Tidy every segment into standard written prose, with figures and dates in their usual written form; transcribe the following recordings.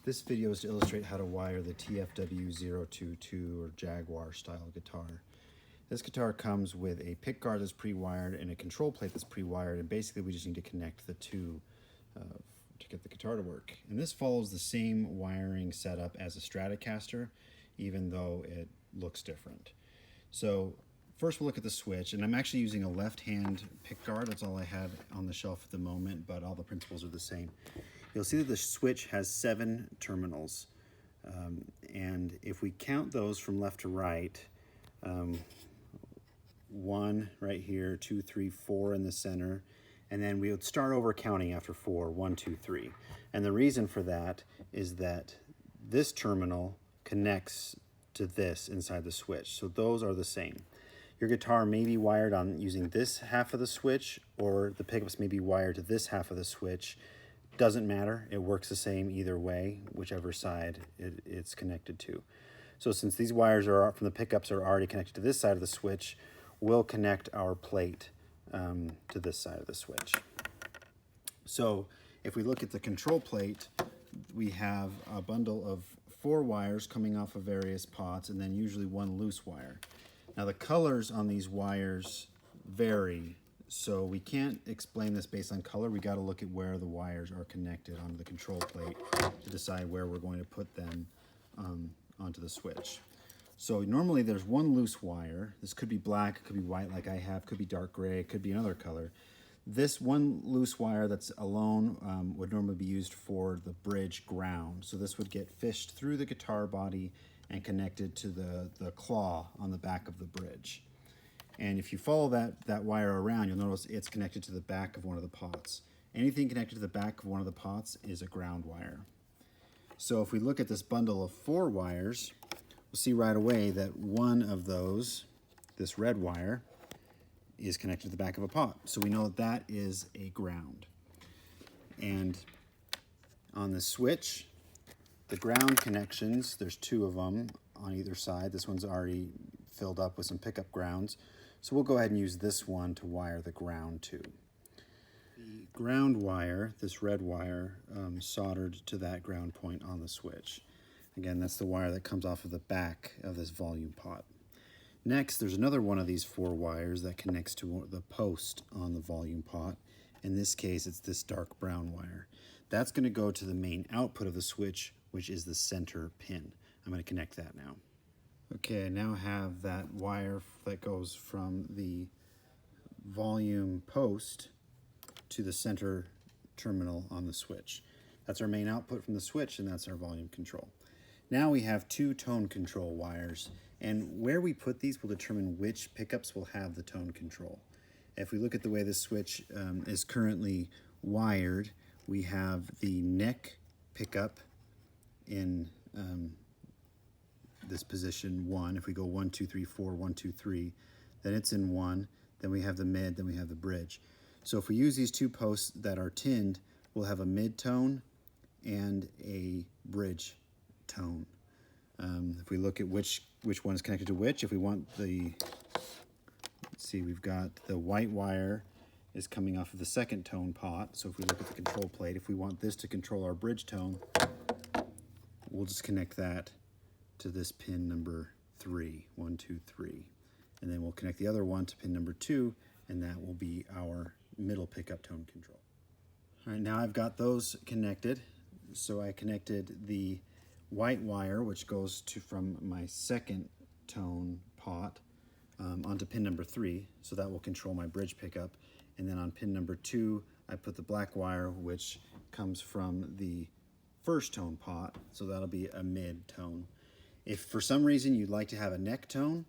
This video is to illustrate how to wire the TFW022 or Jaguar style guitar. This guitar comes with a pick guard that's pre-wired and a control plate that's pre-wired, and basically we just need to connect the two to get the guitar to work. And this follows the same wiring setup as a Stratocaster, even though it looks different. So first we'll look at the switch, and I'm actually using a left-hand pick guard. That's all I had on the shelf at the moment, but all the principles are the same. You'll see that the switch has 7 terminals, and if we count those from left to right, 1 right here, 2, 3, 4 in the center, and then we would start over counting after 4, 1, 2, 3. And the reason for that is that this terminal connects to this inside the switch, so those are the same. Your guitar may be wired on using this half of the switch, or the pickups may be wired to this half of the switch. Doesn't matter, it works the same either way, whichever side it's connected to. So since these wires are from the pickups are already connected to this side of the switch, we'll connect our plate to this side of the switch. So if we look at the control plate, we have a bundle of 4 wires coming off of various pots, and then usually 1 loose wire. Now the colors on these wires vary, so we can't explain this based on color. We got to look at where the wires are connected onto the control plate to decide where we're going to put them onto the switch. So normally there's 1 loose wire. This could be black, it could be white like I have, could be dark gray, it could be another color. This 1 loose wire that's alone would normally be used for the bridge ground. So this would get fished through the guitar body and connected to the claw on the back of the bridge. And if you follow that wire around, you'll notice it's connected to the back of one of the pots. Anything connected to the back of one of the pots is a ground wire. So if we look at this bundle of 4 wires, we'll see right away that one of those, this red wire, is connected to the back of a pot. So we know that that is a ground. And on the switch, the ground connections, there's 2 of them on either side. This one's already filled up with some pickup grounds. So we'll go ahead and use this one to wire the ground to. The ground wire, this red wire, soldered to that ground point on the switch. Again, that's the wire that comes off of the back of this volume pot. Next, there's another one of these 4 wires that connects to the post on the volume pot. In this case, it's this dark brown wire. That's going to go to the main output of the switch, which is the center pin. I'm going to connect that now. Okay, I now have that wire that goes from the volume post to the center terminal on the switch. That's our main output from the switch, and that's our volume control. Now we have 2 tone control wires, and where we put these will determine which pickups will have the tone control. If we look at the way this switch is currently wired, we have the neck pickup in this position 1. If we go 1, 2, 3, 4, 1, 2, 3, then it's in 1. Then we have the mid, then we have the bridge. So if we use these 2 posts that are tinned, we'll have a mid tone and a bridge tone. If we look at which one is connected to which, if we want the, let's see, we've got the white wire is coming off of the second tone pot. So if we look at the control plate, if we want this to control our bridge tone, we'll just connect that to this pin number 3, 1, 2, 3. And then we'll connect the other one to pin number 2, and that will be our middle pickup tone control. All right, now I've got those connected. So I connected the white wire, which goes from my second tone pot onto pin number 3, so that will control my bridge pickup. And then on pin number 2, I put the black wire, which comes from the first tone pot, so that'll be a mid tone. If for some reason you'd like to have a neck tone,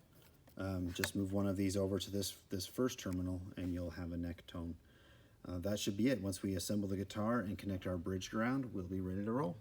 just move one of these over to this first terminal and you'll have a neck tone. That should be it. Once we assemble the guitar and connect our bridge ground, we'll be ready to roll.